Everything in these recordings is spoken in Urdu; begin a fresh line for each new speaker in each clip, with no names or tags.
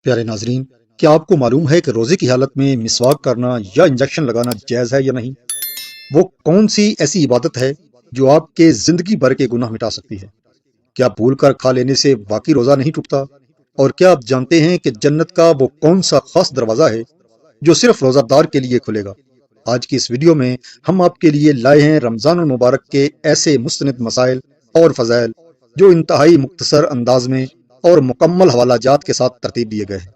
پیارے ناظرین، کیا آپ کو معلوم ہے کہ روزے کی حالت میں مسواک کرنا یا انجیکشن لگانا جائز ہے یا نہیں؟ وہ کون سی ایسی عبادت ہے جو آپ کے زندگی بھر کے گناہ مٹا سکتی ہے؟ کیا بھول کر کھا لینے سے واقعی روزہ نہیں ٹوٹتا؟ اور کیا آپ جانتے ہیں کہ جنت کا وہ کون سا خاص دروازہ ہے جو صرف روزہ دار کے لیے کھلے گا؟ آج کی اس ویڈیو میں ہم آپ کے لیے لائے ہیں رمضان المبارک کے ایسے مستند مسائل اور فضائل جو انتہائی مختصر انداز میں اور مکمل حوالہ جات کے ساتھ ترتیب دیے گئے ہیں۔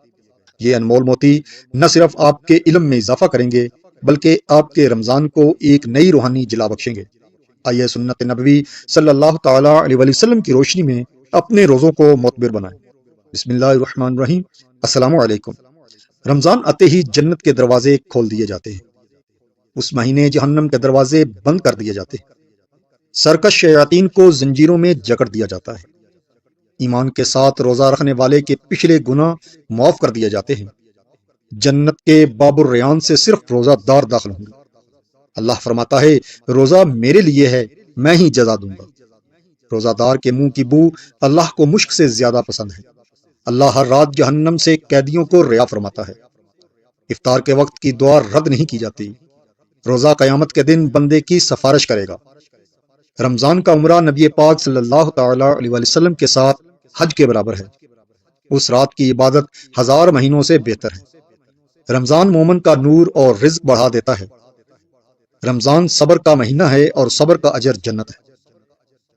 یہ انمول موتی نہ صرف آپ کے علم میں اضافہ کریں گے بلکہ آپ کے رمضان کو ایک نئی روحانی جلا بخشیں گے۔ آئیے سنت نبوی صلی اللہ تعالیٰ علیہ وسلم کی روشنی میں اپنے روزوں کو معتبر بنائیں۔ بسم اللہ الرحمن الرحیم۔ السلام علیکم۔ رمضان آتے ہی جنت کے دروازے کھول دیے جاتے ہیں، اس مہینے جہنم کے دروازے بند کر دیے جاتے ہیں، سرکش شیاطین کو زنجیروں میں جکڑ دیا جاتا ہے، ایمان کے ساتھ روزہ رکھنے والے کے پچھلے گناہ معاف کر دیے جاتے ہیں، جنت کے باب الریان سے صرف روزہ دار داخل ہوں گے۔ اللہ فرماتا ہے روزہ میرے لیے ہے، میں ہی جزا دوں گا۔ روزہ دار کے منہ کی بو اللہ کو مشک سے زیادہ پسند ہے۔ اللہ ہر رات جہنم سے قیدیوں کو رہا فرماتا ہے۔ افطار کے وقت کی دعا رد نہیں کی جاتی۔ روزہ قیامت کے دن بندے کی سفارش کرے گا۔ رمضان کا عمرہ نبی پاک صلی اللہ تعالی علیہ وسلم کے ساتھ حج کے برابر ہے۔ اس رات کی عبادت 1000 مہینوں سے بہتر ہے۔ رمضان مومن کا نور اور رزق بڑھا دیتا ہے۔ رمضان صبر کا مہینہ ہے اور صبر کا اجر جنت ہے۔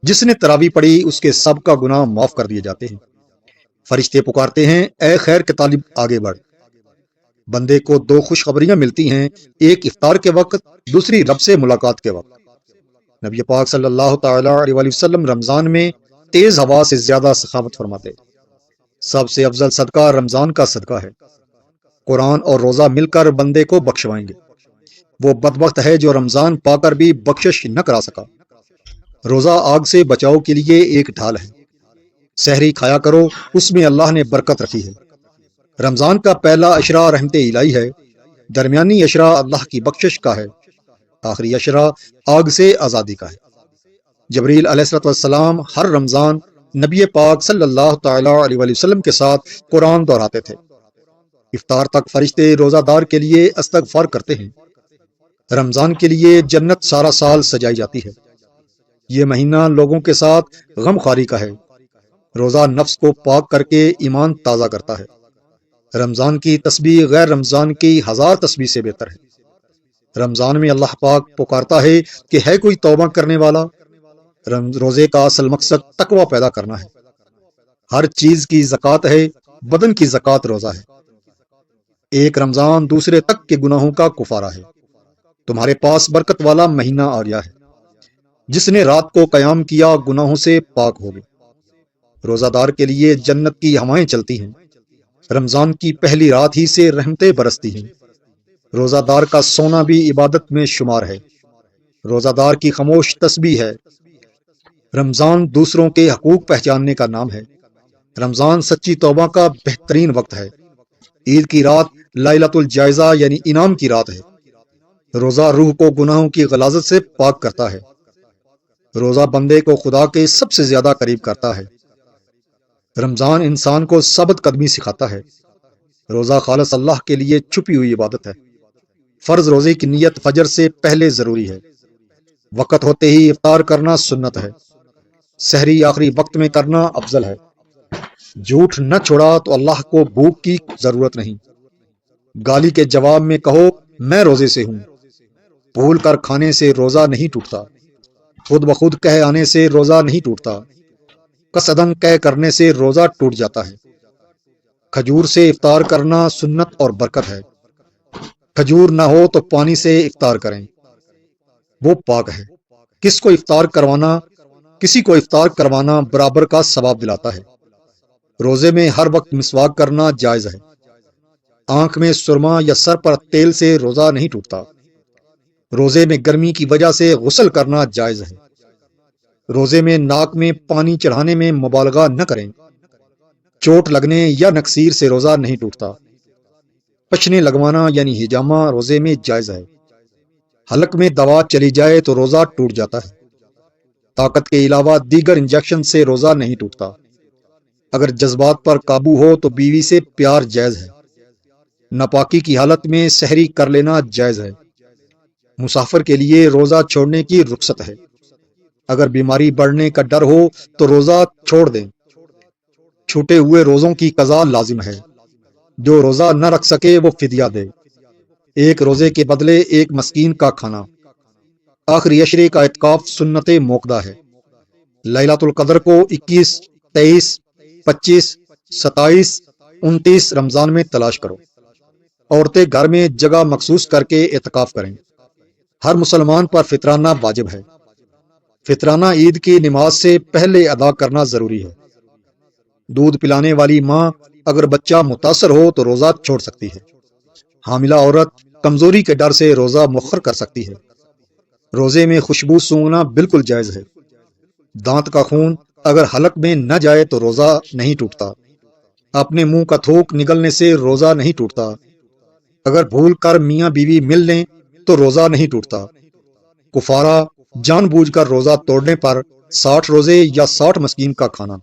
جس نے تراویح پڑھی اس کے سب کا گناہ معاف کر دیے جاتے ہیں۔ فرشتے پکارتے ہیں اے خیر کے طالب آگے بڑھ۔ بندے کو 2 خوشخبریاں ملتی ہیں، ایک افطار کے وقت، دوسری رب سے ملاقات کے وقت۔ نبی پاک صلی اللہ تعالی علیہ وسلم رمضان میں تیز ہوا سے زیادہ سخاوت فرماتے۔ سب سے افضل صدقہ رمضان کا صدقہ ہے۔ قرآن اور روزہ مل کر بندے کو بخشوائیں گے۔ وہ بدبخت ہے جو رمضان پا کر بھی بخشش نہ کرا سکا۔ روزہ آگ سے بچاؤ کے لیے ایک ڈھال ہے۔ سحری کھایا کرو، اس میں اللہ نے برکت رکھی ہے۔ رمضان کا پہلا اشرا رحمت الہی ہے، درمیانی اشرا اللہ کی بخشش کا ہے، آخری اشرا آگ سے آزادی کا ہے۔ جبریل علیہ السلام ہر رمضان نبی پاک صلی اللہ تعالی علیہ وسلم کے ساتھ قرآن دہراتے تھے۔ افطار تک فرشتے روزہ دار کے لیے استغفار کرتے ہیں۔ رمضان کے لیے جنت سارا سال سجائی جاتی ہے۔ یہ مہینہ لوگوں کے ساتھ غم خواری کا ہے۔ روزہ نفس کو پاک کر کے ایمان تازہ کرتا ہے۔ رمضان کی تسبیح غیر رمضان کی 1000 تسبیح سے بہتر ہے۔ رمضان میں اللہ پاک پکارتا ہے کہ ہے کوئی توبہ کرنے والا۔ روزے کا اصل مقصد تقوی پیدا کرنا ہے۔ ہر چیز کی زکوٰۃ ہے، بدن کی زکوٰۃ روزہ ہے۔ ایک رمضان دوسرے تک کے گناہوں کا کفارہ ہے۔ تمہارے پاس برکت والا مہینہ آ گیا ہے۔ جس نے رات کو قیام کیا گناہوں سے پاک ہو گئے۔ روزہ دار کے لیے جنت کی ہوائیں چلتی ہیں۔ رمضان کی پہلی رات ہی سے رحمتیں برستی ہیں۔ روزہ دار کا سونا بھی عبادت میں شمار ہے۔ روزہ دار کی خاموش تسبیح ہے۔ رمضان دوسروں کے حقوق پہچاننے کا نام ہے۔ رمضان سچی توبہ کا بہترین وقت ہے۔ عید کی رات لیلۃ الجائزہ یعنی انعام کی رات ہے۔ روزہ روح کو گناہوں کی غلاظت سے پاک کرتا ہے۔ روزہ بندے کو خدا کے سب سے زیادہ قریب کرتا ہے۔ رمضان انسان کو ثابت قدمی سکھاتا ہے۔ روزہ خالص اللہ کے لیے چھپی ہوئی عبادت ہے۔ فرض روزے کی نیت فجر سے پہلے ضروری ہے۔ وقت ہوتے ہی افطار کرنا سنت ہے۔ سحری آخری وقت میں کرنا افضل ہے۔ جھوٹ نہ چھوڑا تو اللہ کو بھوک کی ضرورت نہیں۔ گالی کے جواب میں کہو میں روزے سے ہوں۔ بھول کر کھانے سے روزہ نہیں ٹوٹتا۔ خود بخود کہہ آنے سے روزہ نہیں ٹوٹتا۔ قصدن کہہ کرنے سے روزہ ٹوٹ جاتا ہے۔ کھجور سے افطار کرنا سنت اور برکت ہے۔ کھجور نہ ہو تو پانی سے افطار کریں، وہ پاک ہے۔ کسی کو افطار کروانا برابر کا ثواب دلاتا ہے۔ روزے میں ہر وقت مسواک کرنا جائز ہے۔ آنکھ میں سرما یا سر پر تیل سے روزہ نہیں ٹوٹتا۔ روزے میں گرمی کی وجہ سے غسل کرنا جائز ہے۔ روزے میں ناک میں پانی چڑھانے میں مبالغہ نہ کریں۔ چوٹ لگنے یا نکسیر سے روزہ نہیں ٹوٹتا۔ پچھنے لگوانا یعنی ہجامہ روزے میں جائز ہے۔ حلق میں دوا چلی جائے تو روزہ ٹوٹ جاتا ہے۔ طاقت کے علاوہ دیگر انجیکشن سے روزہ نہیں ٹوٹتا۔ اگر جذبات پر قابو ہو تو بیوی سے پیار جائز ہے۔ ناپاکی کی حالت میں سحری کر لینا جائز ہے۔ مسافر کے لیے روزہ چھوڑنے کی رخصت ہے۔ اگر بیماری بڑھنے کا ڈر ہو تو روزہ چھوڑ دیں۔ چھوٹے ہوئے روزوں کی قضا لازم ہے۔ جو روزہ نہ رکھ سکے وہ فدیہ دے۔ ایک روزے کے بدلے ایک مسکین کا کھانا۔ آخری عشرے کا اعتکاف سنت موقدہ ہے۔ لیلۃ القدر کو 21، 23، 25، 27، 29 رمضان میں تلاش کرو۔ عورتیں گھر میں جگہ مخصوص کر کے اعتکاف کریں۔ ہر مسلمان پر فطرانہ واجب ہے۔ فطرانہ عید کی نماز سے پہلے ادا کرنا ضروری ہے۔ دودھ پلانے والی ماں اگر بچہ متاثر ہو تو روزہ چھوڑ سکتی ہے۔ حاملہ عورت کمزوری کے ڈر سے روزہ مؤخر کر سکتی ہے۔ روزے میں خوشبو سونگھنا بالکل جائز ہے۔ دانت کا خون اگر حلق میں نہ جائے تو روزہ نہیں ٹوٹتا۔ اپنے منہ کا تھوک نگلنے سے روزہ نہیں ٹوٹتا۔ اگر بھول کر میاں بیوی مل لیں تو روزہ نہیں ٹوٹتا۔ کفارہ جان بوجھ کر روزہ توڑنے پر 60 روزے یا 60 مسکین کا کھانا۔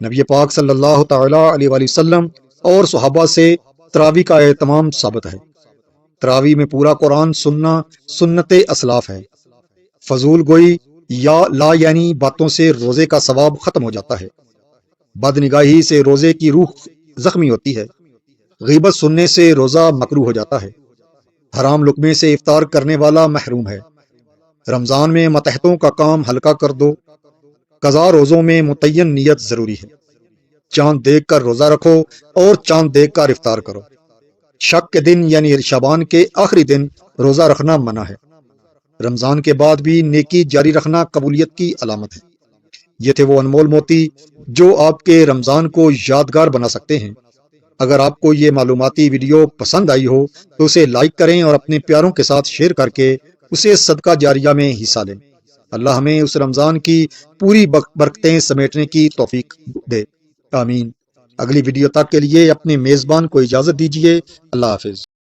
نبی پاک صلی اللہ تعالی علیہ وآلہ وسلم اور صحابہ سے تراویح کا اہتمام ثابت ہے۔ تراویح میں پورا قرآن سننا سنت اسلاف ہے۔ فضول گوئی یا لا یعنی باتوں سے روزے کا ثواب ختم ہو جاتا ہے۔ بد نگاہی سے روزے کی روح زخمی ہوتی ہے۔ غیبت سننے سے روزہ مکروہ ہو جاتا ہے۔ حرام لقمے سے افطار کرنے والا محروم ہے۔ رمضان میں متحتوں کا کام ہلکا کر دو۔ قضا روزوں میں متعین نیت ضروری ہے۔ چاند دیکھ کر روزہ رکھو اور چاند دیکھ کر افطار کرو۔ شک کے دن یعنی شعبان کے آخری دن روزہ رکھنا منع ہے۔ رمضان کے بعد بھی نیکی جاری رکھنا قبولیت کی علامت ہے۔ یہ تھے وہ انمول موتی جو آپ کے رمضان کو یادگار بنا سکتے ہیں۔ اگر آپ کو یہ معلوماتی ویڈیو پسند آئی ہو تو اسے لائک کریں اور اپنے پیاروں کے ساتھ شیئر کر کے اسے صدقہ جاریہ میں حصہ لیں۔ اللہ ہمیں اس رمضان کی پوری برکتیں سمیٹنے کی توفیق دے، آمین۔ اگلی ویڈیو تک کے لیے اپنے میزبان کو اجازت دیجیے۔ اللہ حافظ۔